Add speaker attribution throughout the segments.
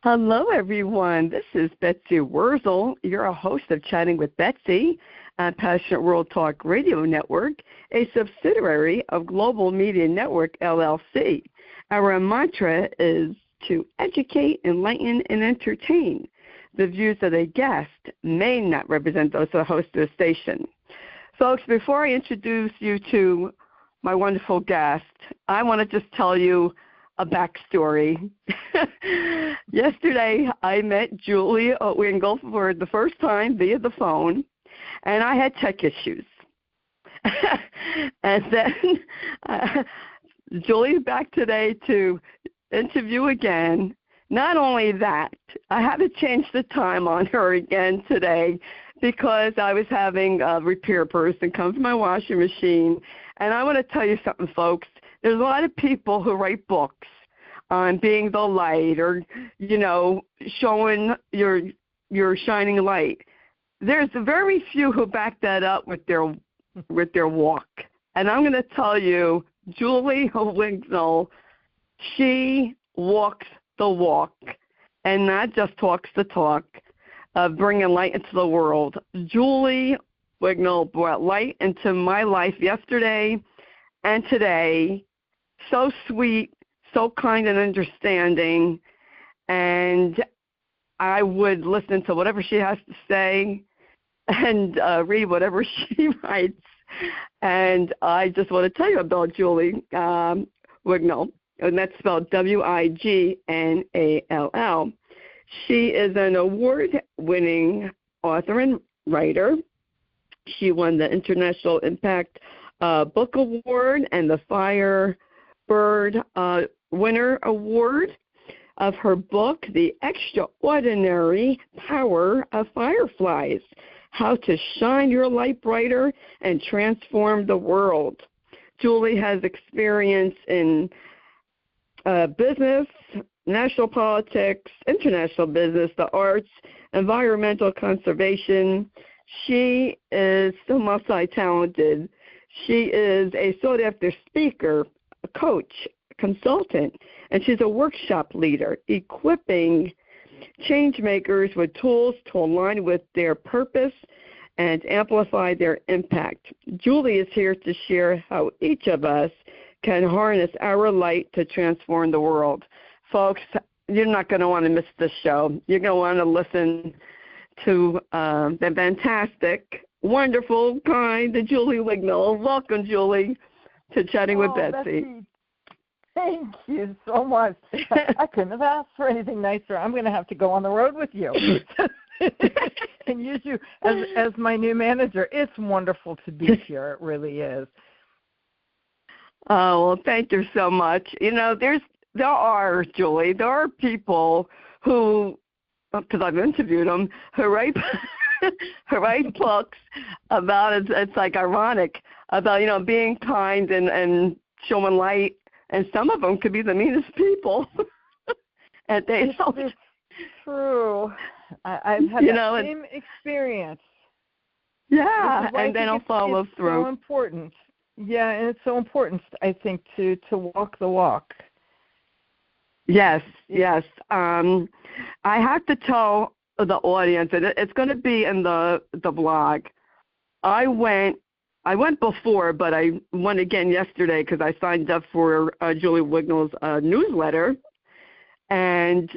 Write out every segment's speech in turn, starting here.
Speaker 1: Hello, everyone. This is Betsy Wurzel. You're a host of Chatting with Betsy on Passionate World Talk Radio Network, a subsidiary of Global Media Network, LLC. Our mantra is to educate, enlighten, and entertain. The views of a guest may not represent those of the host of the station. Folks, before I introduce you to my wonderful guest, I want to just tell you a backstory. Yesterday, I met Julie Wignall for the first time via the phone, and I had tech issues. And then Julie's back today to interview again. Not only that, I had to change the time on her again today because I was having a repair person come to my washing machine. And I want to tell you something, folks. There's a lot of people who write books on being the light or, showing your shining light. There's very few who back that up with their walk. And I'm going to tell you, Julie Wignall, she walks the walk and not just talks the talk of bringing light into the world. Julie Wignall brought light into my life yesterday and today. So sweet, so kind and understanding, and I would listen to whatever she has to say and read whatever she writes. And I just want to tell you about Julie Wignall, and that's spelled Wignall. She is an award-winning author and writer. She won the International Impact Book Award and the Firebird Winner Award of her book, The Extraordinary Power of Fireflies, How to Shine Your Light Brighter and Transform the World. Julie has experience in business, national politics, international business, the arts, environmental conservation. She is so multi-talented. She is a sought-after speaker, a coach, consultant, and she's a workshop leader, equipping changemakers with tools to align with their purpose and amplify their impact. Julie is here to share how each of us can harness our light to transform the world. Folks, you're not going to want to miss this show. You're going to want to listen to the fantastic, wonderful, kind Julie Wignall. Welcome, Julie, to Chatting with Betsy.
Speaker 2: Thank you so much. I couldn't have asked for anything nicer. I'm going to have to go on the road with you and use you as my new manager. It's wonderful to be here. It really is.
Speaker 1: Oh, well, thank you so much. There are people who, because I've interviewed them, who write books about, it's like ironic, about, being kind and showing light. And some of them could be the meanest people. And they don't.
Speaker 2: It's true. I've had the same experience.
Speaker 1: Yeah, and they don't follow through.
Speaker 2: It's so important. Yeah, and it's so important, I think, to walk the walk.
Speaker 1: Yes. I have to tell the audience, and it's going to be in the blog. I went before, but I went again yesterday because I signed up for Julie Wignall's newsletter. And,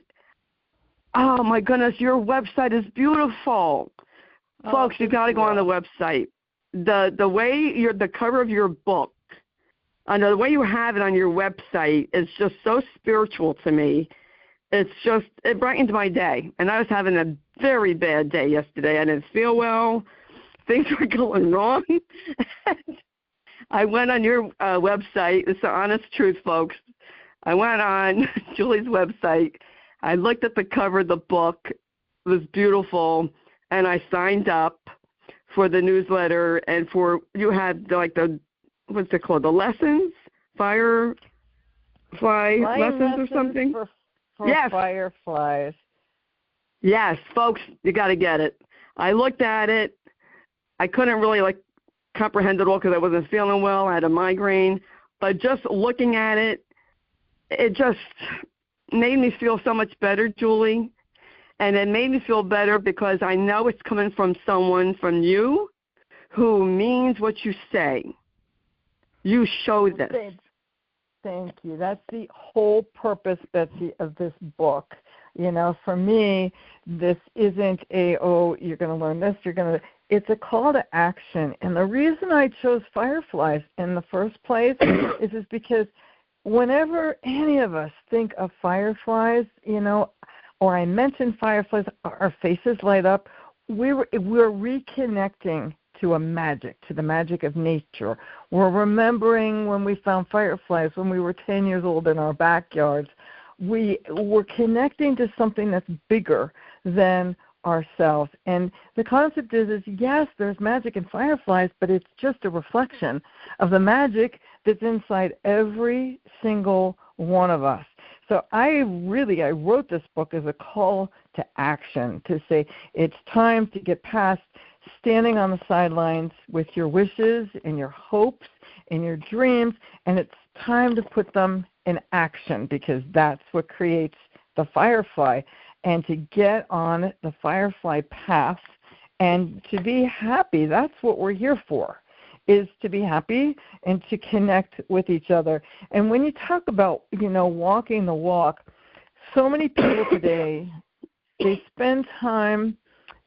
Speaker 1: oh, my goodness, your website is beautiful. Folks, you got to go on the website. The way the cover of your book, the way you have it on your website is just so spiritual to me. It brightened my day. And I was having a very bad day yesterday. I didn't feel well. Things were going wrong. I went on your website. It's the honest truth, folks. I went on Julie's website. I looked at the cover of the book. It was beautiful. And I signed up for the newsletter. And you had what's it called? The lessons? Firefly lessons or something?
Speaker 2: For
Speaker 1: yes.
Speaker 2: Fireflies.
Speaker 1: Yes, folks, you got to get it. I looked at it. I couldn't really comprehend it all because I wasn't feeling well. I had a migraine. But just looking at it, made me feel so much better, Julie. And it made me feel better because I know it's coming from someone, from you, who means what you say. You show this.
Speaker 2: Thank you. That's the whole purpose, Betsy, of this book. You know, for me, this isn't you're going to learn this, it's a call to action. And the reason I chose Fireflies in the first place is because whenever any of us think of fireflies, you know, or I mention fireflies, our faces light up. We're reconnecting to the magic of nature. We're remembering when we found fireflies when we were 10 years old in our backyards. We're connecting to something that's bigger than ourselves. And the concept is yes, there's magic in fireflies, but it's just a reflection of the magic that's inside every single one of us. So I wrote this book as a call to action, to say it's time to get past standing on the sidelines with your wishes and your hopes and your dreams, and it's time to put them in action, because that's what creates the firefly. And to get on the firefly path and to be happy, that's what we're here for, is to be happy and to connect with each other. And when you talk about, you know, walking the walk, so many people today, they spend time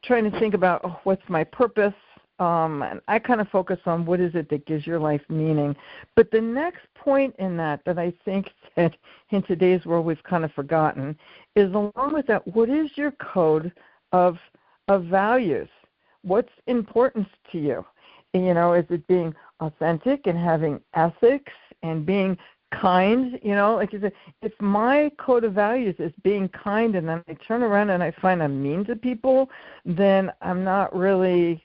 Speaker 2: trying to think about, what's my purpose? And I kind of focus on what is it that gives your life meaning. But the next point in that I think that in today's world we've kind of forgotten is, along with that, what is your code of values? What's important to you? You know, is it being authentic and having ethics and being kind? You know, like you said, if my code of values is being kind and then I turn around and I find I'm mean to people, then I'm not really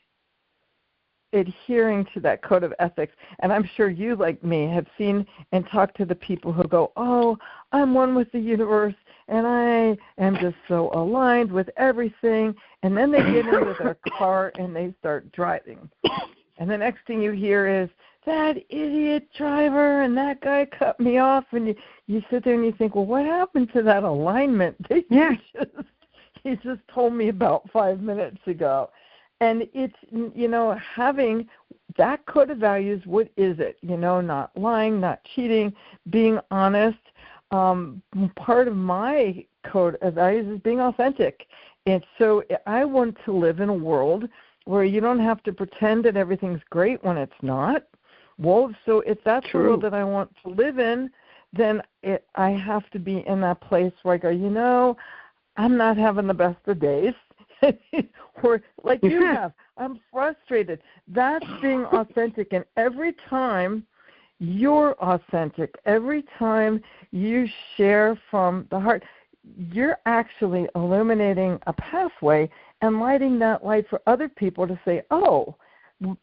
Speaker 2: adhering to that code of ethics. And I'm sure you, like me, have seen and talked to the people who go, I'm one with the universe and I am just so aligned with everything. And then they get into their car and they start driving. And the next thing you hear is, that idiot driver and that guy cut me off. And you sit there and you think, well, what happened to that alignment that you just told me about 5 minutes ago? And it's, you know, having that code of values, what is it? You know, not lying, not cheating, being honest. Part of my code of values is being authentic. And so I want to live in a world where you don't have to pretend that everything's great when it's not. Well, so if that's the world that I want to live in, then I have to be in that place where I go, you know, I'm not having the best of days. Or like you have, I'm frustrated. That's being authentic. And every time you're authentic, every time you share from the heart, you're actually illuminating a pathway and lighting that light for other people to say, oh,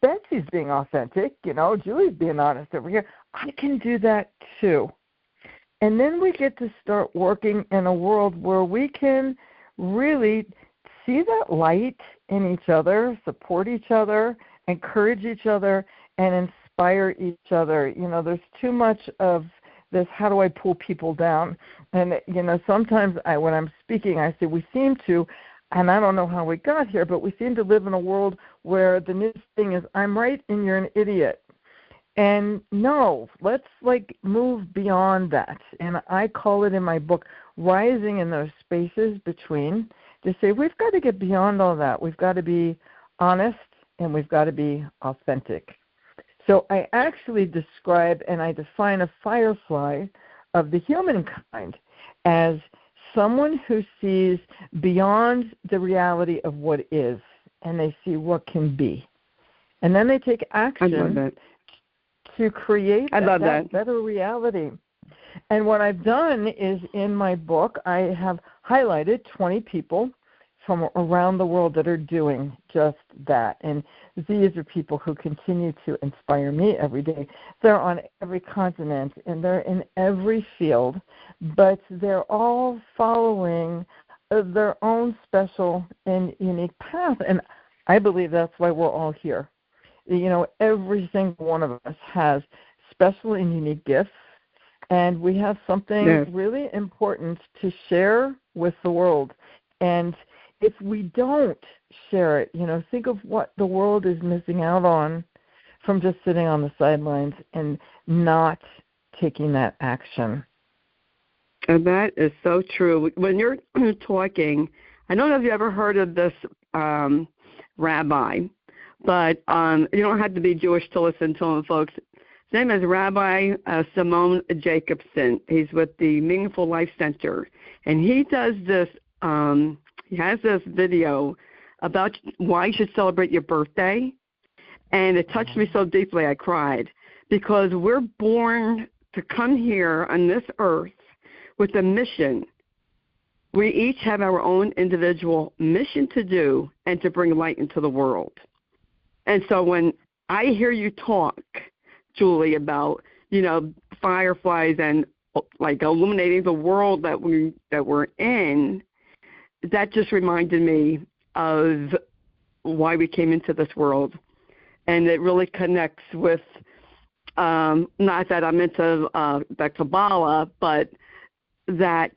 Speaker 2: Betsy's being authentic, you know, Julie's being honest over here. I can do that too. And then we get to start working in a world where we can really see that light in each other, support each other, encourage each other, and inspire each other. You know, there's too much of this, how do I pull people down? And, you know, sometimes when I'm speaking, I say we seem to, and I don't know how we got here, but we seem to live in a world where the new thing is, I'm right and you're an idiot. And no, let's move beyond that. And I call it in my book, rising in those spaces between, to say we've got to get beyond all that. We've got to be honest and we've got to be authentic. So I actually describe and I define a firefly of the humankind as someone who sees beyond the reality of what is, and they see what can be. And then they take action to create that better reality. And what I've done is, in my book, I have highlighted 20 people from around the world that are doing just that. And these are people who continue to inspire me every day. They're on every continent, and they're in every field, but they're all following their own special and unique path. And I believe that's why we're all here. You know, every single one of us has special and unique gifts, And we have something really important to share with the world. And if we don't share it, think of what the world is missing out on from just sitting on the sidelines and not taking that action.
Speaker 1: And that is so true. When you're talking, I don't know if you ever heard of this rabbi, but you don't have to be Jewish to listen to him, folks. His name is Rabbi Simone Jacobson. He's with the Meaningful Life Center, and he does this. He has this video about why you should celebrate your birthday, and it touched me so deeply I cried, because we're born to come here on this earth with a mission. We each have our own individual mission to do and to bring light into the world. And so when I hear you talk, Julie, about, fireflies and like illuminating the world that we're in, that just reminded me of why we came into this world. And it really connects with, not that I'm into the Kabbalah, but that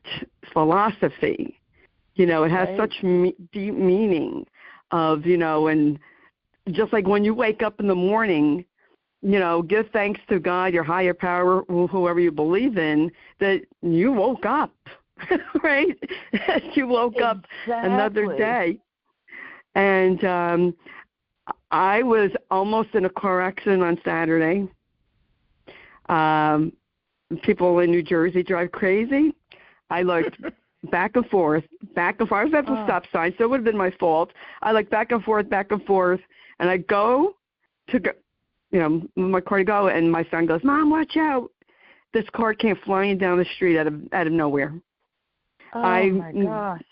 Speaker 1: philosophy. It has such deep meaning of, and just like when you wake up in the morning, give thanks to God, your higher power, whoever you believe in, that you woke up, right? You woke up another day. And I was almost in a car accident on Saturday. People in New Jersey drive crazy. I looked back and forth. I was at the stop sign, so it would have been my fault. I looked back and forth, and I go to my car to go, and my son goes, "Mom, watch out!" This car came flying down the street out of nowhere.
Speaker 2: Oh my gosh!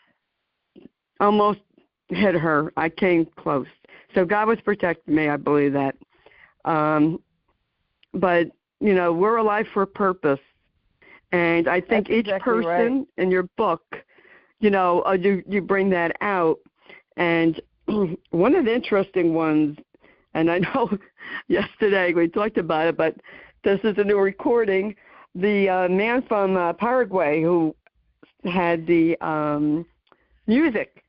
Speaker 1: Almost hit her. I came close. So God was protecting me. I believe that. But we're alive for a purpose, and I think each person in your book, you bring that out. And one of the interesting ones, and I know yesterday we talked about it, but this is a new recording. The man from Paraguay who had the music,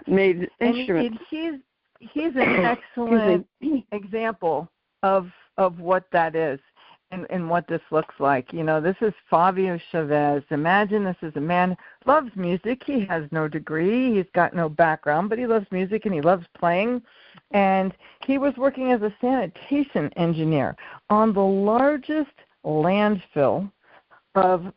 Speaker 1: made instruments.
Speaker 2: And he's an excellent example of what that is and what this looks like. This is Favio Chavez. Imagine this is a man who loves music. He has no degree. He's got no background, but he loves music and he loves playing. And he was working as a sanitation engineer on the largest landfill of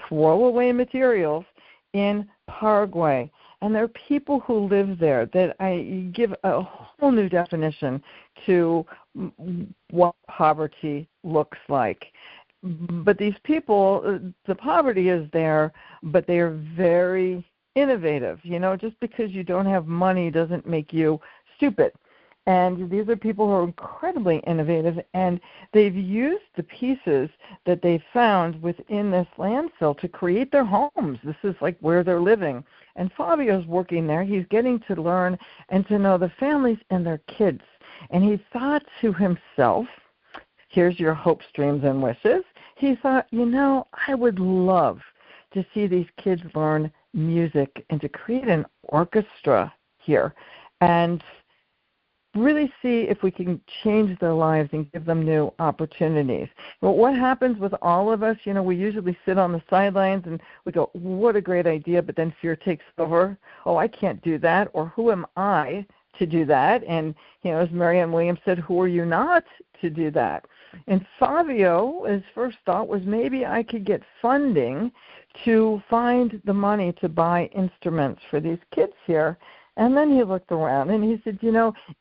Speaker 2: throwaway materials in Paraguay. And there are people who live there that I give a whole new definition to what poverty looks like. But these people, the poverty is there, but they are very innovative. Just because you don't have money doesn't make you stupid. And these are people who are incredibly innovative, and they've used the pieces that they found within this landfill to create their homes. This is like where they're living. And Fabio's working there. He's getting to learn and to know the families and their kids. And he thought to himself, here's your hopes, dreams, and wishes. He thought, I would love to see these kids learn music and to create an orchestra here and really see if we can change their lives and give them new opportunities. But what happens with all of us, we usually sit on the sidelines and we go, what a great idea, but then fear takes over. Oh, I can't do that, or who am I to do that? And, as Marianne Williams said, who are you not to do that? And Favio, his first thought was maybe I could get funding to find the money to buy instruments for these kids here. And then he looked around and he said,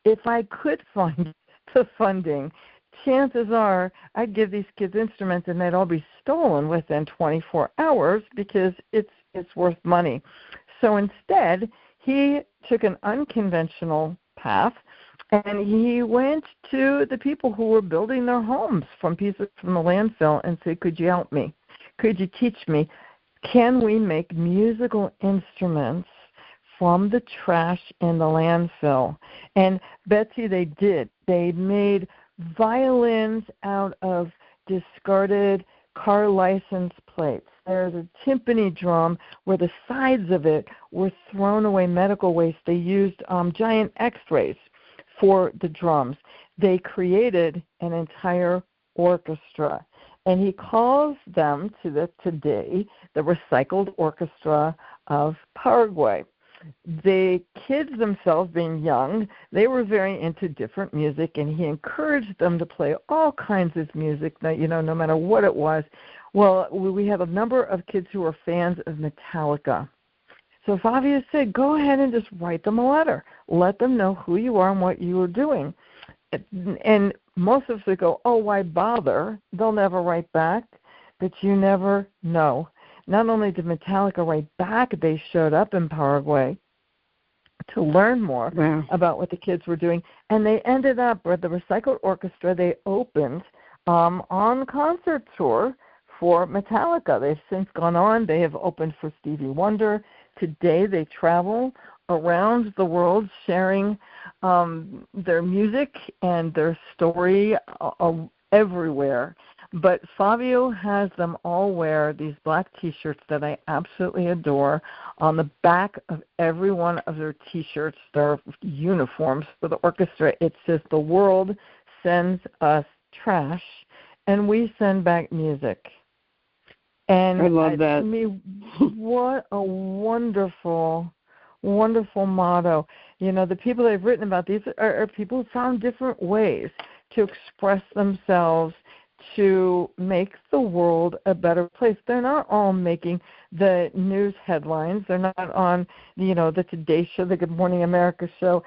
Speaker 2: if I could find the funding, chances are I'd give these kids instruments and they'd all be stolen within 24 hours because it's worth money. So instead, he took an unconventional path and he went to the people who were building their homes from pieces from the landfill and said, could you help me? Could you teach me? Can we make musical instruments from the trash in the landfill? And Betsy, they did. They made violins out of discarded car license plates. There's a timpani drum where the sides of it were thrown away medical waste. They used giant X-rays for the drums. They created an entire orchestra. And he calls them today the Recycled Orchestra of Paraguay. The kids themselves, being young, they were very into different music, and he encouraged them to play all kinds of music, no matter what it was. Well, we had a number of kids who were fans of Metallica. So Favio said, go ahead and just write them a letter. Let them know who you are and what you are doing. And most of us would go, oh, why bother? They'll never write back. But you never know. Not only did Metallica write back, they showed up in Paraguay to learn more about what the kids were doing. And they ended up with the Recycled Orchestra. They opened on concert tour for Metallica. They've since gone on. They have opened for Stevie Wonder. Today they travel around the world sharing their music and their story everywhere. But Favio has them all wear these black T-shirts that I absolutely adore. On the back of every one of their T-shirts, their uniforms for the orchestra, it says, the world sends us trash, and we send back music. And
Speaker 1: I love that.
Speaker 2: To me, what a wonderful, wonderful motto. The people they've written about, these are people who found different ways to express themselves, to make the world a better place. They're not all making the news headlines. They're not on, the Today Show, the Good Morning America show.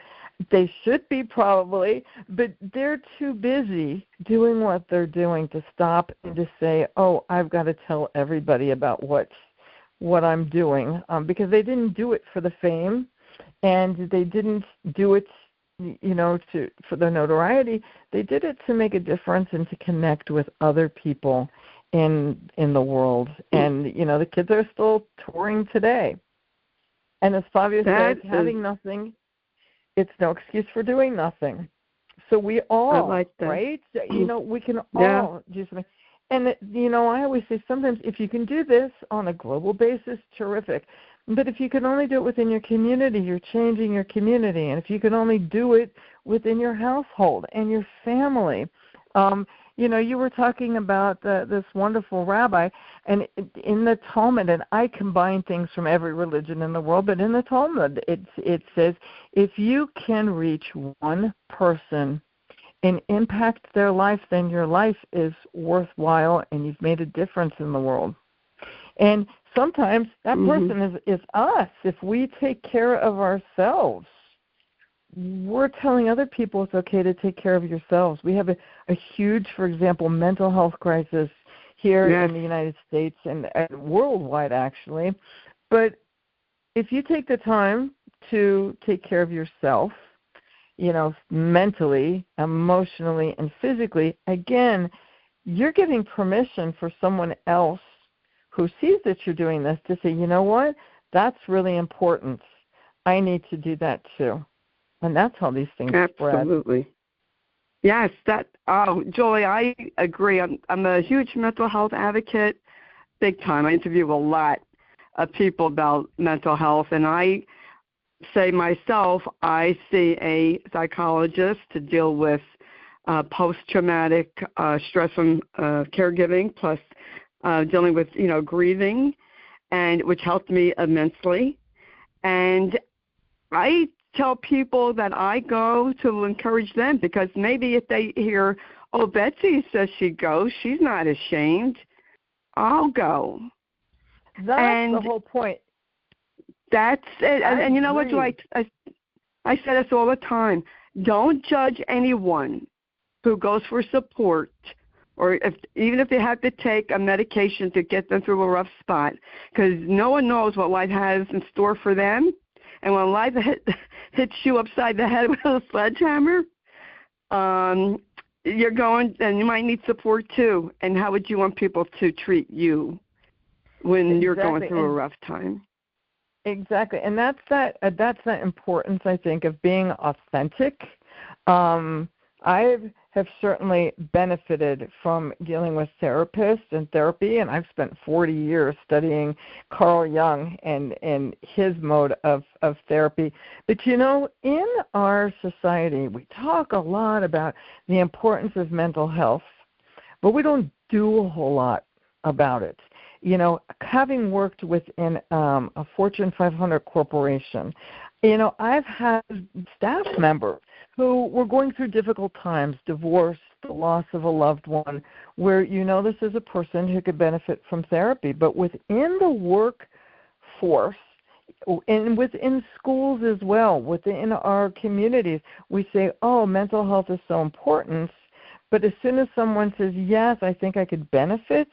Speaker 2: They should be probably, but they're too busy doing what they're doing to stop and to say, oh, I've got to tell everybody about what I'm doing, because they didn't do it for the fame, and they didn't do it for their notoriety. They did it to make a difference and to connect with other people in the world. And the kids are still touring today. And as Favio says, having nothing, it's no excuse for doing nothing. So we all, right? We can all do something. And I always say sometimes if you can do this on a global basis, terrific. But if you can only do it within your community, you're changing your community. And if you can only do it within your household and your family, you were talking about this wonderful rabbi, and in the Talmud, and I combine things from every religion in the world, but in the Talmud it says, if you can reach one person and impact their life, then your life is worthwhile and you've made a difference in the world. And sometimes that person is us. If we take care of ourselves, we're telling other people it's okay to take care of yourselves. We have a huge, for example, mental health crisis here in the United States and worldwide, actually. But if you take the time to take care of yourself, mentally, emotionally, and physically, again, you're giving permission for someone else who sees that you're doing this to say, you know what, that's really important. I need to do that too. And that's how these things spread.
Speaker 1: Absolutely. Yes, Julie, I agree. I'm a huge mental health advocate, big time. I interview a lot of people about mental health, and I say myself, I see a psychologist to deal with post-traumatic stress from caregiving, plus dealing with, grieving, and which helped me immensely. And I tell people that I go to encourage them, because maybe if they hear, oh, Betsy says she'd go, she's not ashamed, I'll go.
Speaker 2: That's the whole point.
Speaker 1: That's it. And you know what, Joy? I say this all the time. Don't judge anyone who goes for support, or even if they have to take a medication to get them through a rough spot, because no one knows what life has in store for them. And when life hits you upside the head with a sledgehammer, you're going, and you might need support too. And how would you want people to treat you when you're going through a rough time?
Speaker 2: Exactly, and that's that importance, I think, of being authentic. I have certainly benefited from dealing with therapists and therapy, and I've spent 40 years studying Carl Jung and his mode of therapy. But, you know, in our society, we talk a lot about the importance of mental health, but we don't do a whole lot about it. You know, having worked within a Fortune 500 corporation, you know, I've had staff members who were going through difficult times, divorce, the loss of a loved one, where you know this is a person who could benefit from therapy. But within the workforce, and within schools as well, within our communities, we say, oh, mental health is so important. But as soon as someone says, yes, I think I could benefit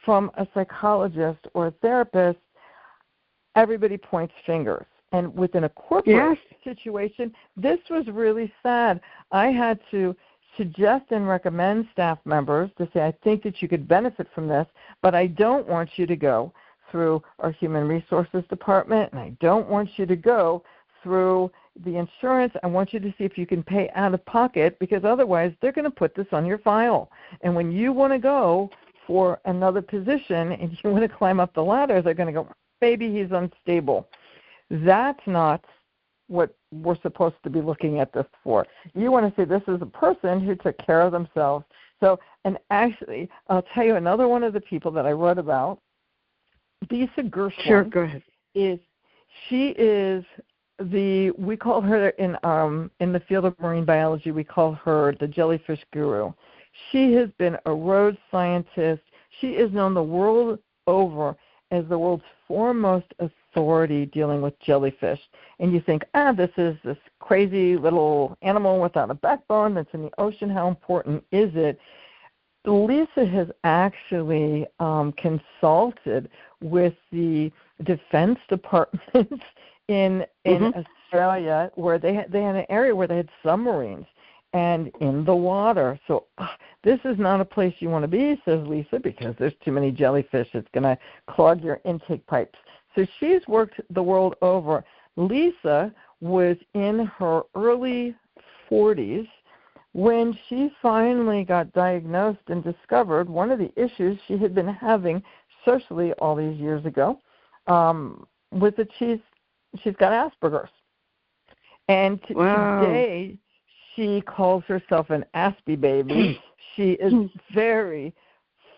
Speaker 2: from a psychologist or a therapist, everybody points fingers. And within a corporate situation, this was really sad. I had to suggest and recommend staff members to say, I think that you could benefit from this, but I don't want you to go through our human resources department, and I don't want you to go through the insurance. I want you to see if you can pay out of pocket, because otherwise they're going to put this on your file. And when you want to go for another position and you want to climb up the ladder, they're going to go, maybe he's unstable. That's not what we're supposed to be looking at this for. You want to say this is a person who took care of themselves. So, and actually, I'll tell you another one of the people that I wrote about, Lisa Gershwin.
Speaker 1: Sure, go ahead.
Speaker 2: She is we call her in the field of marine biology, we call her the jellyfish guru. She has been a road scientist. She is known the world over as the world's foremost authority dealing with jellyfish. And you think, this is this crazy little animal without a backbone that's in the ocean. How important is it? Lisa has actually consulted with the Defense Department in Australia, where they had an area where they had submarines and in the water. So this is not a place you want to be, says Lisa, because there's too many jellyfish. It's going to clog your intake pipes. So she's worked the world over. Lisa was in her early 40s when she finally got diagnosed and discovered one of the issues she had been having socially all these years ago was that she's got Asperger's. And today she calls herself an Aspie baby. She is very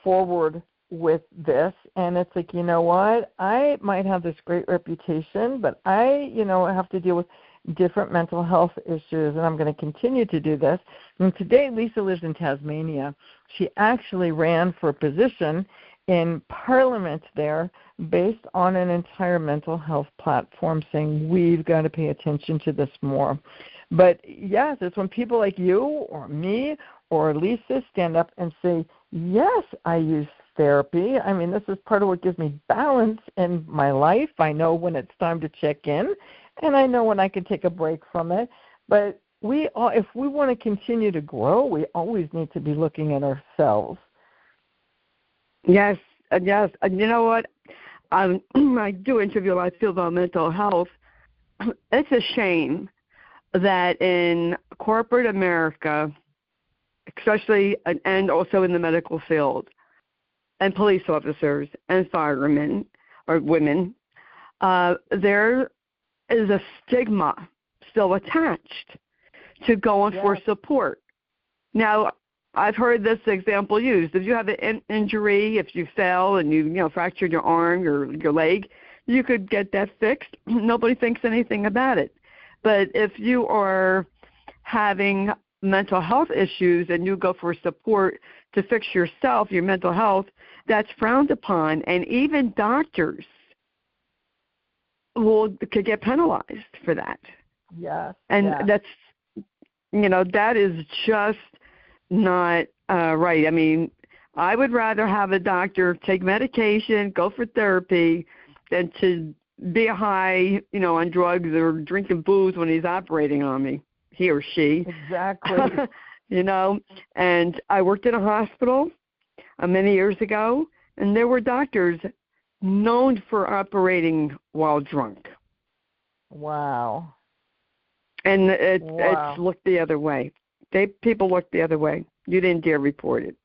Speaker 2: forward with this, and it's like, you know what? I might have this great reputation, but I have to deal with different mental health issues, and I'm going to continue to do this. And today, Lisa lives in Tasmania. She actually ran for a position in Parliament there based on an entire mental health platform saying we've got to pay attention to this more. But yes, it's when people like you or me or Lisa stand up and say, yes, I use therapy. I mean, this is part of what gives me balance in my life. I know when it's time to check in, and I know when I can take a break from it. But if we want to continue to grow, we always need to be looking at ourselves.
Speaker 1: Yes. And you know what? I do interview a lot of people about mental health. It's a shame that in corporate America, especially and also in the medical field, and police officers and firemen or women, there is a stigma still attached to going for support. Now, I've heard this example used. If you have an injury, if you fell and you fractured your arm, your leg, you could get that fixed. Nobody thinks anything about it. But if you are having mental health issues and you go for support to fix yourself, your mental health, that's frowned upon. And even doctors could get penalized for that.
Speaker 2: Yes.
Speaker 1: And that's, that is just not right. I mean, I would rather have a doctor take medication, go for therapy, than to be high, on drugs or drinking booze when he's operating on me, he or she.
Speaker 2: Exactly.
Speaker 1: And I worked in a hospital many years ago, and there were doctors known for operating while drunk.
Speaker 2: Wow.
Speaker 1: And it's looked the other way. People looked the other way. You didn't dare report it.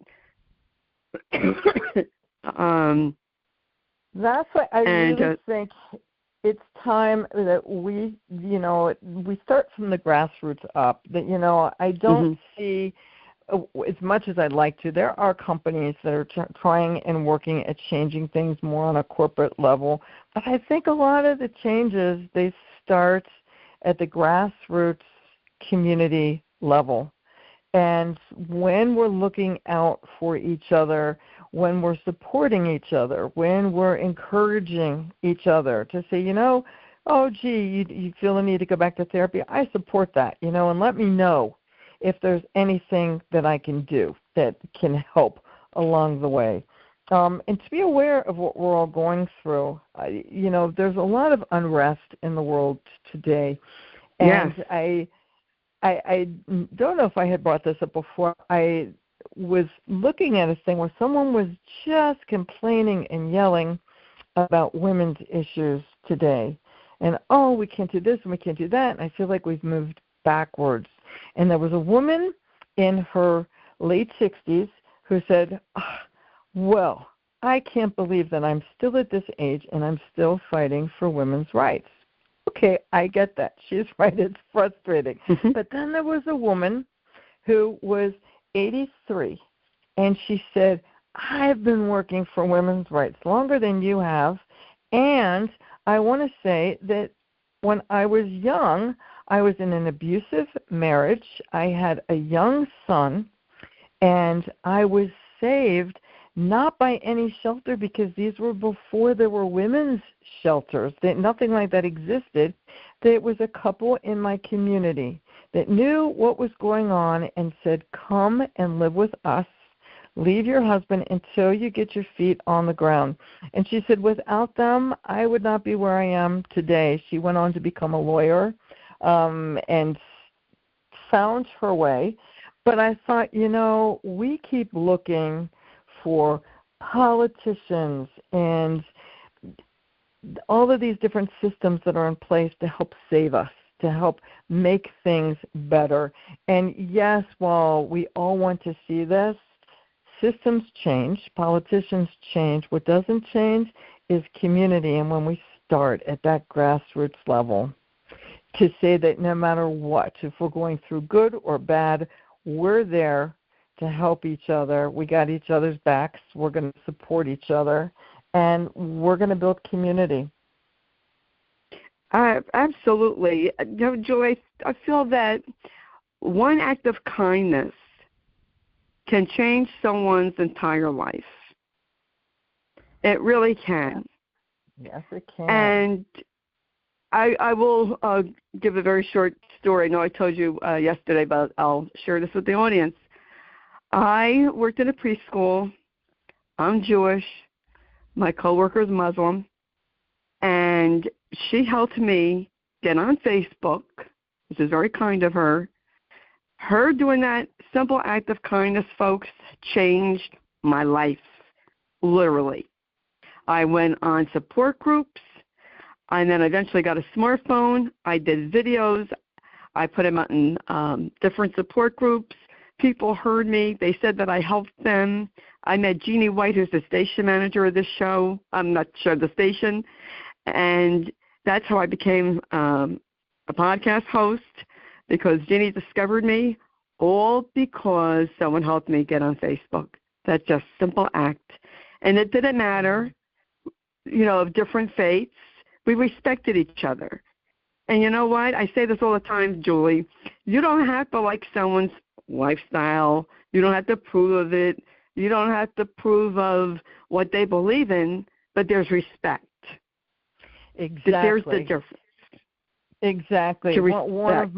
Speaker 2: That's why I really think it's time that we start from the grassroots up. That, I don't see, as much as I'd like to, there are companies that are trying and working at changing things more on a corporate level. But I think a lot of the changes, they start at the grassroots community level. And when we're looking out for each other, when we're supporting each other, when we're encouraging each other to say, oh, gee, you feel the need to go back to therapy, I support that, and let me know if there's anything that I can do that can help along the way. And to be aware of what we're all going through, there's a lot of unrest in the world today. And yes. I don't know if I had brought this up before. I was looking at a thing where someone was just complaining and yelling about women's issues today. And, oh, we can't do this and we can't do that. And I feel like we've moved backwards. And there was a woman in her late 60s who said, well, I can't believe that I'm still at this age and I'm still fighting for women's rights. Okay, I get that. She's right. It's frustrating. But then there was a woman who was 83, and she said, I've been working for women's rights longer than you have, and I want to say that when I was young, I was in an abusive marriage. I had a young son, and I was saved not by any shelter, because these were before there were women's shelters. Nothing like that existed. There was a couple in my community that knew what was going on and said, come and live with us. Leave your husband until you get your feet on the ground. And she said, without them, I would not be where I am today. She went on to become a lawyer and found her way. But I thought, we keep looking for politicians and all of these different systems that are in place to help save us, to help make things better. And yes, while we all want to see this, systems change, politicians change. What doesn't change is community. And when we start at that grassroots level, to say that no matter what, if we're going through good or bad, we're there to help each other. We got each other's backs. We're going to support each other, and we're going to build community.
Speaker 1: Absolutely. Joy, I feel that one act of kindness can change someone's entire life. It really can.
Speaker 2: Yes, it can.
Speaker 1: And I will give a very short story. I know I told you yesterday, but I'll share this with the audience. I worked in a preschool. I'm Jewish. My coworker is Muslim. And she helped me get on Facebook, which is very kind of her. Her doing that simple act of kindness, folks, changed my life, literally. I went on support groups, and then eventually got a smartphone. I did videos. I put them out in different support groups. People heard me. They said that I helped them. I met Jeannie White, who's the station manager of this show. I'm not sure the station. And that's how I became a podcast host, because Jeannie discovered me, all because someone helped me get on Facebook. That's just a simple act. And it didn't matter, of different faiths. We respected each other. And you know what? I say this all the time, Julie. You don't have to like someone's lifestyle. You don't have to approve of it. You don't have to approve of what they believe in, but there's respect.
Speaker 2: Exactly.
Speaker 1: There's the difference.
Speaker 2: Exactly. One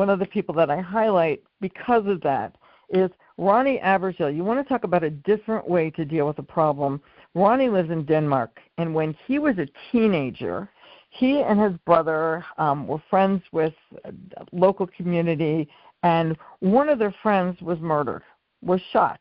Speaker 2: of the people that I highlight because of that is Ronnie Abergel. You want to talk about a different way to deal with a problem. Ronnie lives in Denmark, and when he was a teenager, he and his brother were friends with a local community, and one of their friends was murdered, was shot,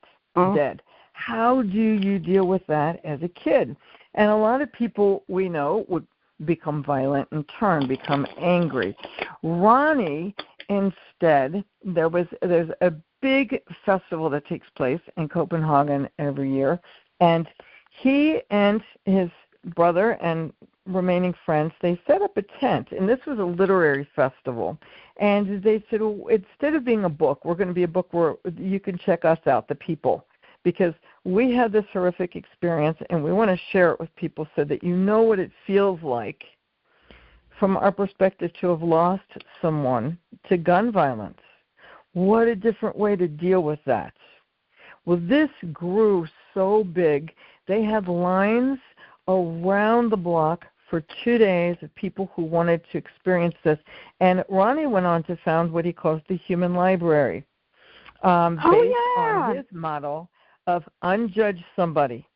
Speaker 2: dead. How do you deal with that as a kid? And a lot of people we know would become violent in turn, become angry. Ronnie, instead, there's a big festival that takes place in Copenhagen every year, and he and his brother and remaining friends, they set up a tent, and this was a literary festival. And they said, well, instead of being a book, we're going to be a book where you can check us out, the people, because we had this horrific experience, and we want to share it with people so that you know what it feels like from our perspective to have lost someone to gun violence. What a different way to deal with that. Well, this grew so big, they had lines around the block for 2 days of people who wanted to experience this. And Ronnie went on to found what he calls the Human Library, based on his model of unjudge somebody.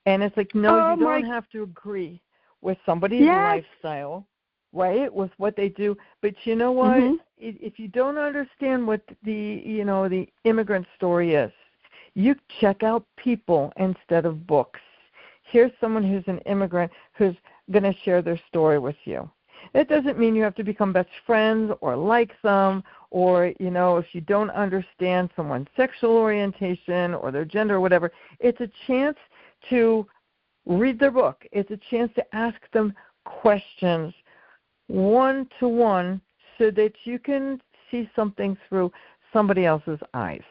Speaker 2: And it's like, no, you don't have to agree with somebody's lifestyle, right, with what they do. But you know what? If you don't understand what the immigrant story is, you check out people instead of books. Here's someone who's an immigrant who's going to share their story with you. That doesn't mean you have to become best friends or like them, or, if you don't understand someone's sexual orientation or their gender or whatever. It's a chance to read their book. It's a chance to ask them questions one-to-one so that you can see something through somebody else's eyes.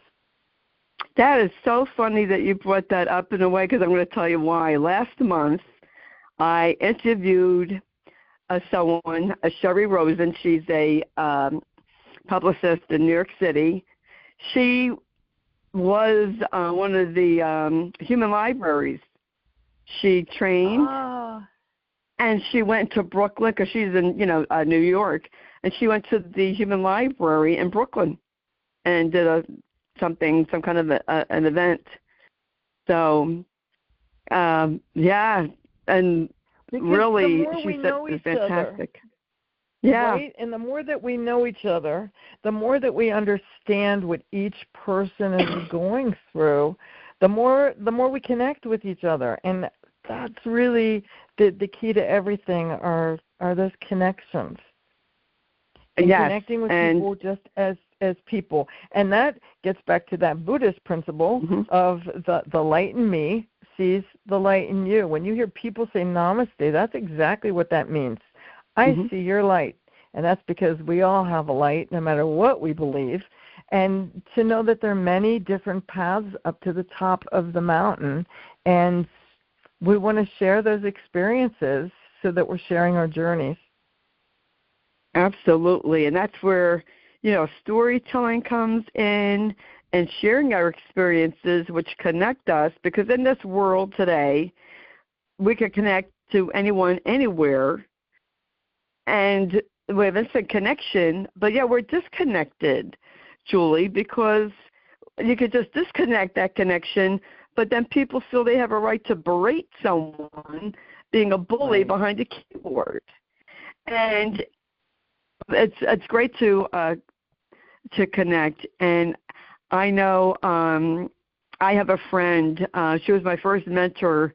Speaker 1: That is so funny that you brought that up in a way, because I'm going to tell you why. Last month, I interviewed someone, Sherry Rosen. She's a publicist in New York City. She was one of the human libraries. She trained, and she went to Brooklyn, because she's in New York, and she went to the human library in Brooklyn and did some kind of an event. So, and
Speaker 2: because
Speaker 1: really, she said it was fantastic. Yeah.
Speaker 2: Right? And the more that we know each other, the more that we understand what each person is going through, the more we connect with each other. And that's really the key to everything are those connections. And connecting with people just as people. And that gets back to that Buddhist principle of the light in me sees the light in you. When you hear people say namaste, that's exactly what that means. I see your light. And that's because we all have a light, no matter what we believe. And to know that there are many different paths up to the top of the mountain. And we want to share those experiences so that we're sharing our journeys.
Speaker 1: Absolutely. And that's where, storytelling comes in, and sharing our experiences, which connect us, because in this world today, we can connect to anyone, anywhere, and we have instant connection, but we're disconnected, Julie, because you could just disconnect that connection, but then people feel they have a right to berate someone being a bully behind a keyboard. And it's great to connect. And I know I have a friend. She was my first mentor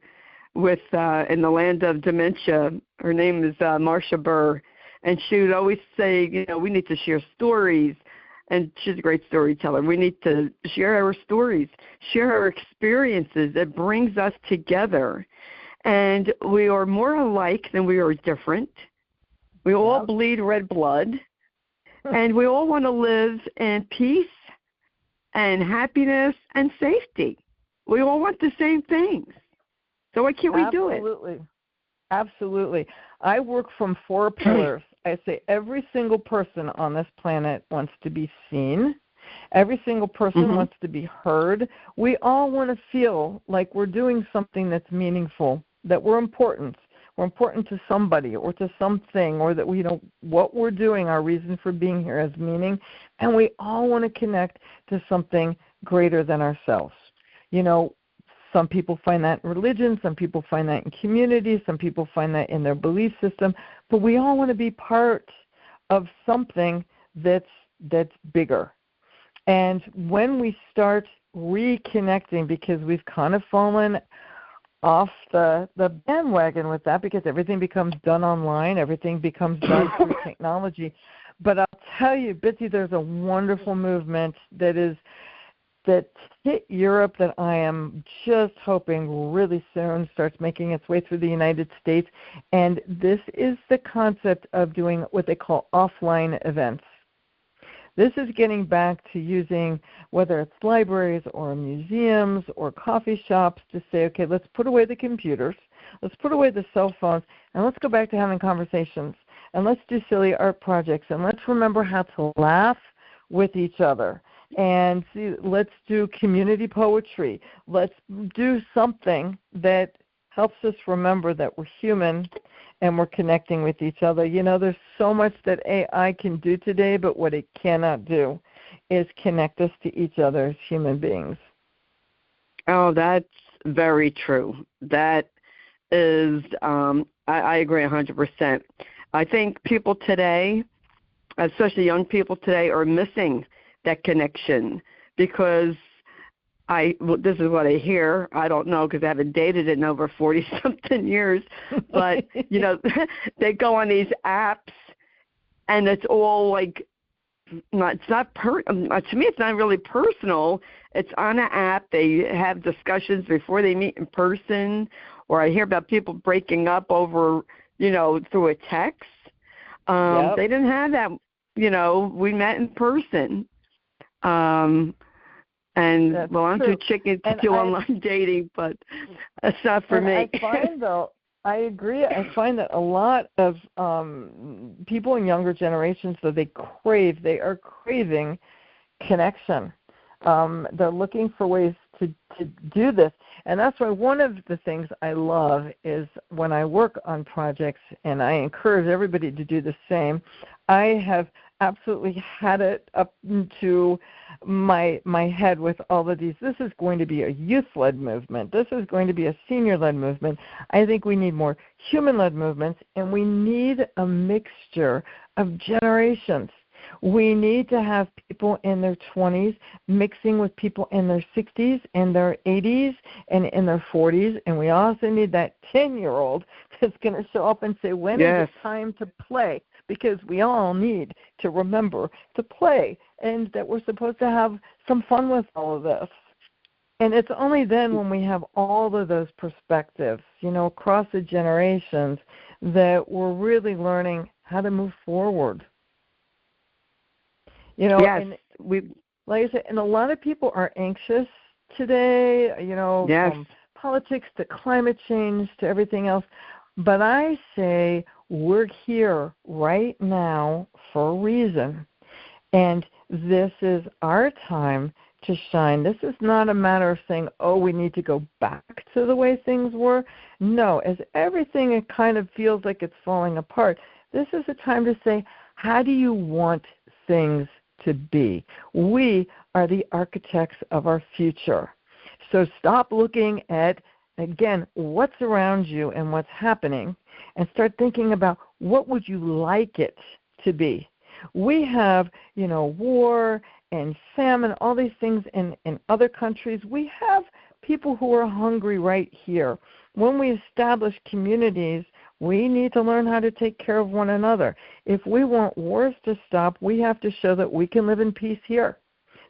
Speaker 1: with in the land of dementia. Her name is Marcia Burr, and she would always say, we need to share stories. And she's a great storyteller. We need to share our stories, share our experiences. It brings us together. And we are more alike than we are different. We all bleed red blood. And we all want to live in peace and happiness and safety. We all want the same things. So why can't we do it?
Speaker 2: Absolutely. Absolutely. I work from 4 pillars. I say every single person on this planet wants to be seen. Every single person wants to be heard. We all want to feel like we're doing something that's meaningful, that we're important. We're important to somebody or to something, or that we what we're doing, our reason for being here has meaning. And we all want to connect to something greater than ourselves. Some people find that in religion, some people find that in community, some people find that in their belief system, but we all want to be part of something that's bigger. And when we start reconnecting, because we've kind of fallen off the bandwagon with that because everything becomes done online, everything becomes done through technology. But I'll tell you, Betsy, there's a wonderful movement that hit Europe that I am just hoping really soon starts making its way through the United States. And this is the concept of doing what they call offline events. This is getting back to using, whether it's libraries or museums or coffee shops, to say, okay, let's put away the computers, let's put away the cell phones, and let's go back to having conversations. And let's do silly art projects, and let's remember how to laugh with each other. And let's do community poetry. Let's do something that helps us remember that we're human and we're connecting with each other. You know, there's so much that AI can do today, but what it cannot do is connect us to each other as human beings.
Speaker 1: Oh, that's very true. That is, I agree 100%. I think people today, especially young people today, are missing that connection because this is what I hear. I don't know because I haven't dated in over 40-something years. But, you know, they go on these apps, and it's all like, to me, it's not really personal. It's on an app. They have discussions before they meet in person, or I hear about people breaking up over, you know, through a text.
Speaker 2: Yep.
Speaker 1: They didn't have that. You know, we met in person. And
Speaker 2: That's
Speaker 1: well, I'm
Speaker 2: true.
Speaker 1: too chicken to do online dating, but that's not for me.
Speaker 2: I find, though, I agree. I find that a lot of people in younger generations, though, they are craving connection. They're looking for ways to do this. And that's why one of the things I love is when I work on projects, and I encourage everybody to do the same, I have absolutely had it up into my head with all of these. This is going to be a youth-led movement. This is going to be a senior-led movement. I think we need more human-led movements, and we need a mixture of generations. We need to have people in their 20s mixing with people in their 60s and their 80s and in their 40s, and we also need that 10-year-old that's going to show up and say, when is it time to play? Because we all need to remember to play and that we're supposed to have some fun with all of this. And it's only then when we have all of those perspectives, you know, across the generations, that we're really learning how to move forward. You know, and like I said, and a lot of people are anxious today, you know, from politics to climate change to everything else. But I say we're here right now for a reason. And this is our time to shine. This is not a matter of saying, oh, we need to go back to the way things were. No, as everything it kind of feels like it's falling apart, this is a time to say, how do you want things to be? We are the architects of our future. So stop looking at, again, what's around you and what's happening, and start thinking about what would you like it to be. We have, you know, war and famine, all these things in other countries. We have people who are hungry right here. When we establish communities, we need to learn how to take care of one another. If we want wars to stop, we have to show that we can live in peace here,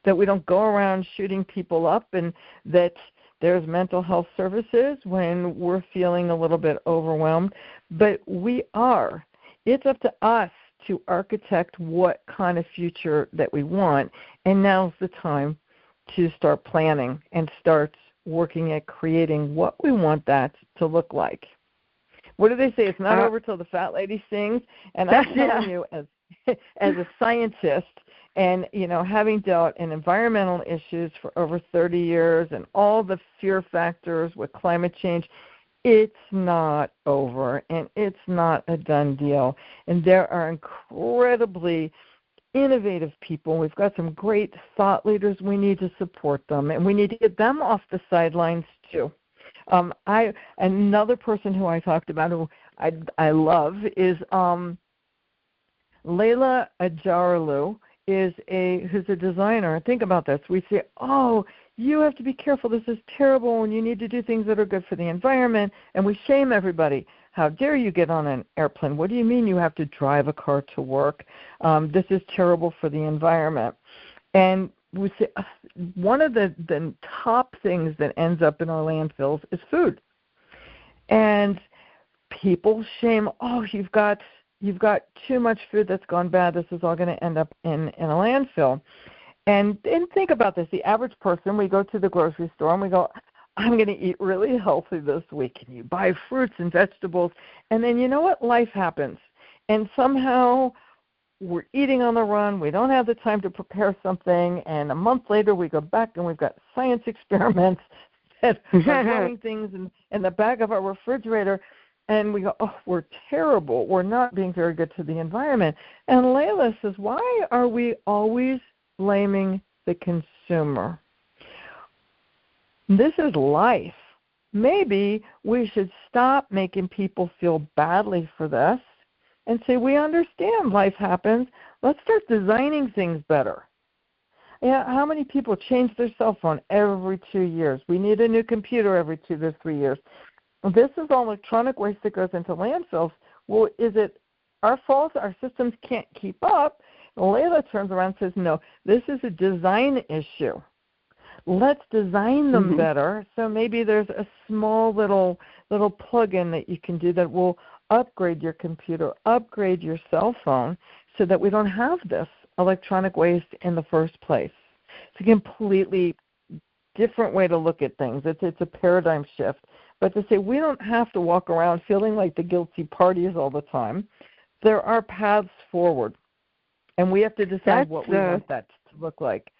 Speaker 2: that we don't go around shooting people up, and that there's mental health services when we're feeling a little bit overwhelmed. But it's up to us to architect what kind of future that we want. And now's the time to start planning and start working at creating what we want that to look like. What do they say? It's not over till the fat lady sings. And I'm telling you, as a scientist, and, you know, having dealt in environmental issues for over 30 years and all the fear factors with climate change, it's not over, and it's not a done deal. And there are incredibly innovative people. We've got some great thought leaders. We need to support them, and we need to get them off the sidelines too. Another person who I talked about who I love is Layla Ajarlu, who's a designer. Think about this. We say, oh, you have to be careful, this is terrible, and you need to do things that are good for the environment, and we shame everybody. How dare you get on an airplane? What do you mean you have to drive a car to work? This is terrible for the environment. And we say one of the top things that ends up in our landfills is food. And people shame, oh, you've got too much food that's gone bad. This is all going to end up in a landfill. And think about this. The average person, we go to the grocery store and we go, I'm going to eat really healthy this week. And you buy fruits and vegetables. And then you know what? Life happens. And somehow we're eating on the run. We don't have the time to prepare something. And a month later we go back and we've got science experiments that are growing things in the back of our refrigerator. And we go, oh, we're terrible. We're not being very good to the environment. And Layla says, why are we always blaming the consumer? This is life. Maybe we should stop making people feel badly for this and say, we understand life happens. Let's start designing things better. Yeah, how many people change their cell phone every 2 years? We need a new computer every 2 to 3 years. This is all electronic waste that goes into landfills. Well, is it our fault? Our systems can't keep up. Layla turns around and says, no, this is a design issue. Let's design them better. So maybe there's a small little plug-in that you can do that will upgrade your computer, upgrade your cell phone, so that we don't have this electronic waste in the first place. It's a completely different way to look at things. It's a paradigm shift. But to say we don't have to walk around feeling like the guilty parties all the time. There are paths forward, and we have to decide what we want that to look like.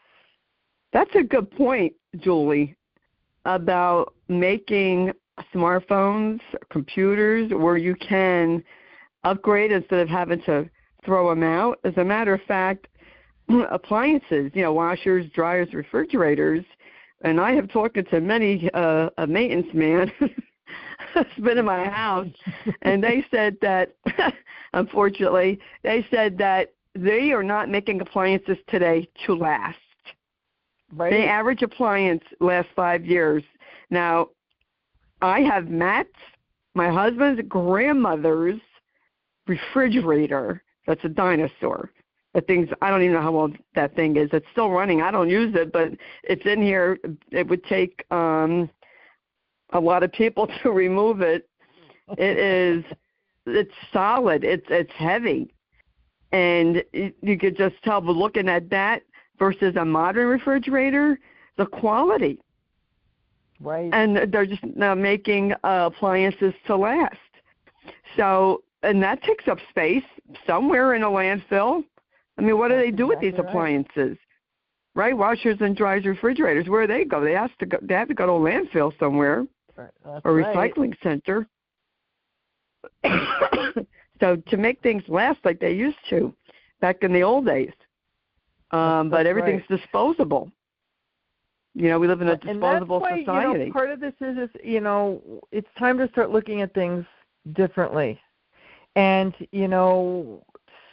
Speaker 1: That's a good point, Julie, about making smartphones, computers, where you can upgrade instead of having to throw them out. As a matter of fact, appliances, washers, dryers, refrigerators, and I have talked to many a maintenance man that's been in my house, and they said that, unfortunately, they are not making appliances today to last.
Speaker 2: Right.
Speaker 1: The average appliance lasts 5 years. Now, I have Matt's, my husband's grandmother's refrigerator. That's a dinosaur. The thing's, I don't even know how old that thing is. It's still running. I don't use it, but it's in here. It would take a lot of people to remove it. It's solid. It's heavy. And you could just tell by looking at that versus a modern refrigerator, the quality.
Speaker 2: Right.
Speaker 1: And they're just now making appliances to last. So, and that takes up space somewhere in a landfill. I mean, what do they do with these appliances? Right? Washers and dryers, refrigerators, where do they go? They have to go to a landfill somewhere, a recycling center. So to make things last like they used to back in the old days. But everything's disposable. We live in a disposable society.
Speaker 2: Part of this is, it's time to start looking at things differently. And,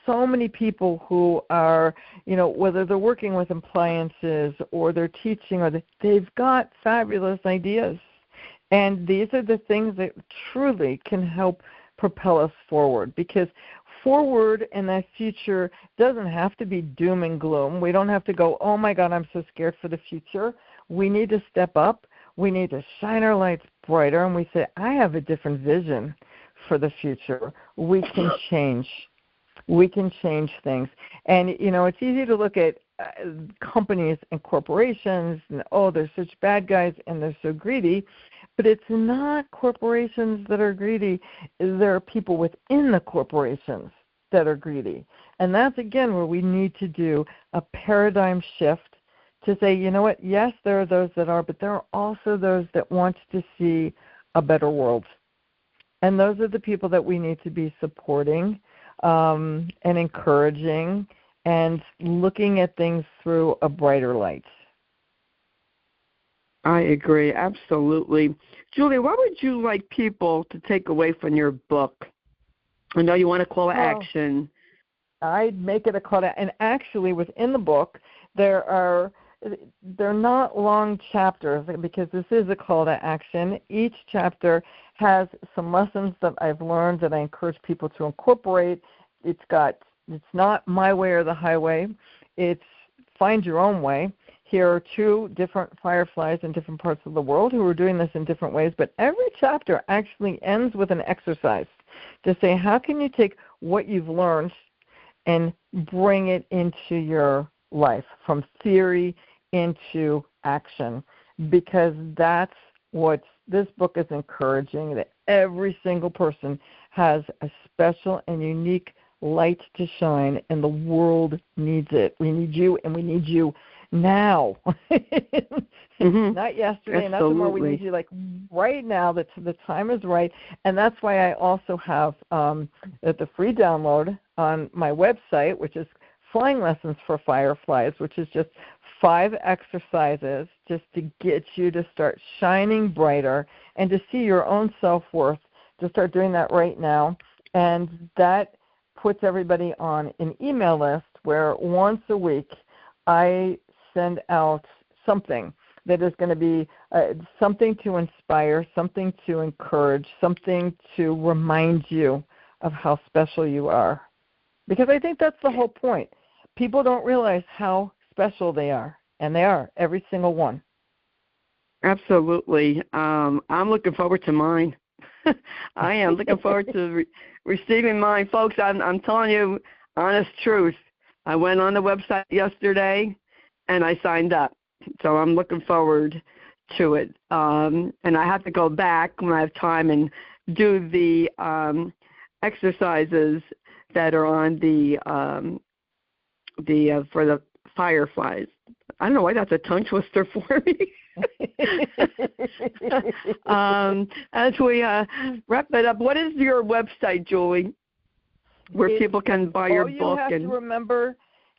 Speaker 2: so many people who are, whether they're working with appliances or they're teaching, or they've got fabulous ideas. And these are the things that truly can help propel us forward, because forward in that future doesn't have to be doom and gloom. We don't have to go, oh, my God, I'm so scared for the future. We need to step up. We need to shine our lights brighter, and we say, I have a different vision for the future. We can change. We can change things. And, it's easy to look at companies and corporations and, oh, they're such bad guys and they're so greedy. But it's not corporations that are greedy. There are people within the corporations that are greedy. And that's, again, where we need to do a paradigm shift to say, you know what, yes, there are those that are, but there are also those that want to see a better world. And those are the people that we need to be supporting and encouraging and looking at things through a brighter light.
Speaker 1: I agree, absolutely. Julie, what would you like people to take away from your book? I know you want to call to action.
Speaker 2: I'd make it a call to, and actually within the book, there are they're not long chapters because this is a call to action. Each chapter has some lessons that I've learned that I encourage people to incorporate. It's not my way or the highway. It's find your own way. Here are 2 different fireflies in different parts of the world who are doing this in different ways, but every chapter actually ends with an exercise to say, how can you take what you've learned and bring it into your life, from theory into action? Because that's what this book is encouraging, that every single person has a special and unique light to shine, and the world needs it. We need you, and we need you now. Not yesterday,
Speaker 1: Absolutely.
Speaker 2: not tomorrow. We need you like right now. The time is right. And that's why I also have the free download on my website, which is Flying Lessons for Fireflies, which is just 5 exercises just to get you to start shining brighter and to see your own self-worth, to start doing that right now. And that puts everybody on an email list where once a week I send out something that is going to be something to inspire, something to encourage, something to remind you of how special you are. Because I think that's the whole point. People don't realize how special they are, and they are, every single one.
Speaker 1: Absolutely. I'm looking forward to mine. I am looking forward to receiving mine. Folks, I'm telling you honest truth. I went on the website yesterday, and I signed up. So I'm looking forward to it. And I have to go back when I have time and do the exercises that are on the for the fireflies. I don't know why that's a tongue twister for me. As we wrap it up, what is your website, Julie, where people can buy your book?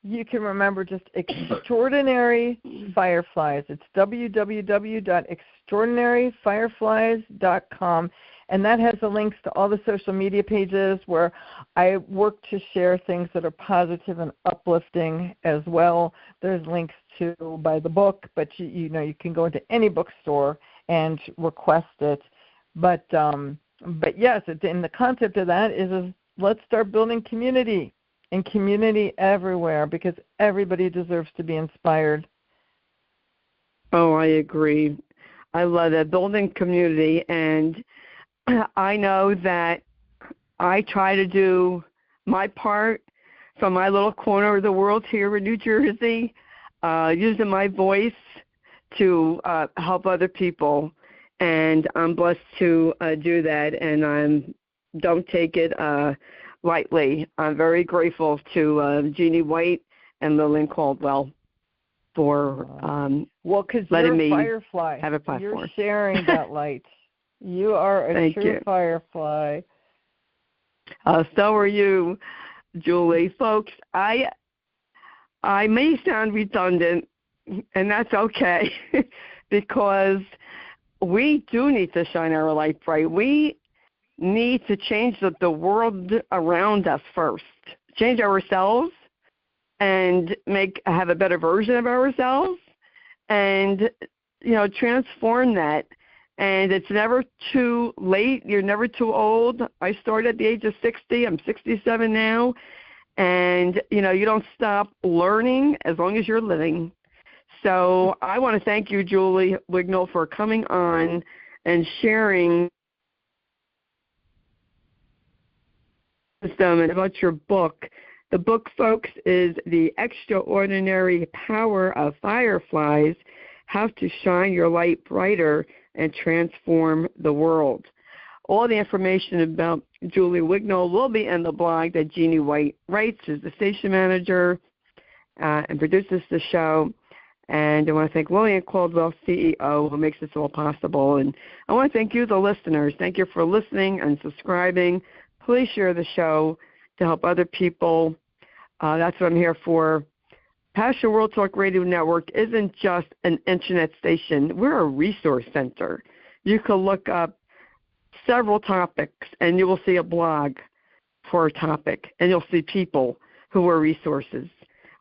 Speaker 2: You can remember just Extraordinary Fireflies. It's www.extraordinaryfireflies.com, and that has the links to all the social media pages where I work to share things that are positive and uplifting as well. There's links to buy the book, but you can go into any bookstore and request it. But yes, and the concept of that is let's start building community. And community everywhere, because everybody deserves to be inspired.
Speaker 1: Oh, I agree. I love that, building community. And I know that I try to do my part from my little corner of the world here in New Jersey, using my voice to help other people. And I'm blessed to do that, and I don't take it lightly. I'm very grateful to Jeannie White and Lillian Caldwell for letting me
Speaker 2: Firefly.
Speaker 1: Have a platform.
Speaker 2: You're sharing that light. You are a true firefly.
Speaker 1: So are you, Julie. Folks, I may sound redundant, and that's okay, because we do need to shine our light bright. We need to change the world around us first. Change ourselves and have a better version of ourselves, and transform that. And it's never too late. You're never too old. I started at the age of 60. I'm 67 now, and you don't stop learning as long as you're living. So I want to thank you, Julie Wignall, for coming on and sharing wisdom and about your book. The book, folks, is The Extraordinary Power of Fireflies, How to Shine Your Light Brighter and Transform the World. All the information about Julie Wignall will be in the blog that Jeannie White writes, who's the station manager and produces the show. And I want to thank Lillian Caldwell, CEO, who makes this all possible. And I want to thank you, the listeners. Thank you for listening and subscribing. Please share the show to help other people. That's what I'm here for. Passion World Talk Radio Network isn't just an internet station. We're a resource center. You can look up several topics, and you will see a blog for a topic, and you'll see people who are resources.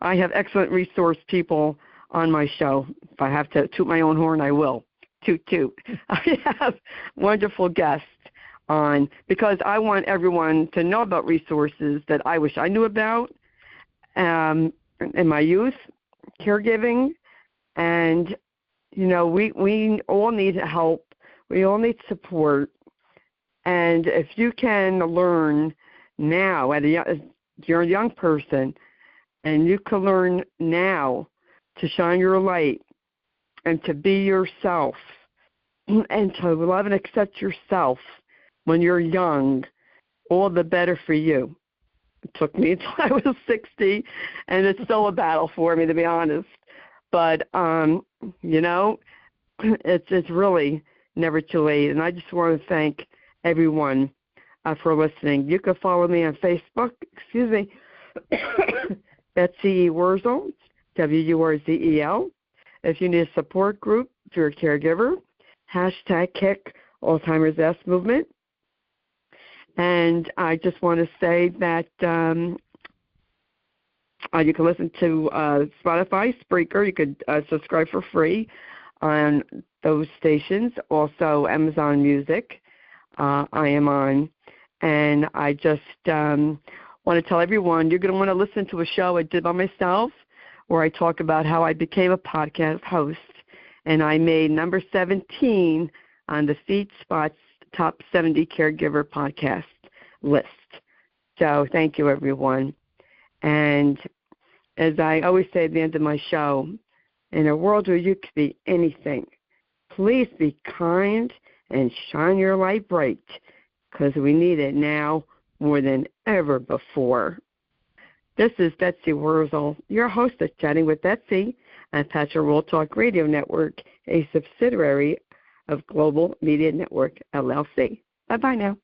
Speaker 1: I have excellent resource people on my show. If I have to toot my own horn, I will. Toot, toot. I have wonderful guests on because I want everyone to know about resources that I wish I knew about in my youth, caregiving, and, you know, we all need help. We all need support. And if you can learn now, you're a young person, and you can learn now to shine your light and to be yourself and to love and accept yourself when you're young, all the better for you. It took me until I was 60, and it's still a battle for me, to be honest. But, you know, it's really never too late. And I just want to thank everyone for listening. You can follow me on Facebook, Betsy Wurzel, Wurzel. If you need a support group, if you're a caregiver, #Kick Alzheimer's S Movement. And I just want to say that you can listen to Spotify, Spreaker. You could subscribe for free on those stations. Also, Amazon Music. I am on. And I just want to tell everyone, you're going to want to listen to a show I did by myself where I talk about how I became a podcast host. And I made number 17 on the Feed Spot's Top 70 Caregiver Podcast list. So thank you, everyone. And as I always say at the end of my show, in a world where you could be anything, please be kind and shine your light bright, because we need it now more than ever before. This is Betsy Wurzel, your host of Chatting with Betsy on Patriot World Talk Radio Network, a subsidiary of Global Media Network, LLC. Bye-bye now.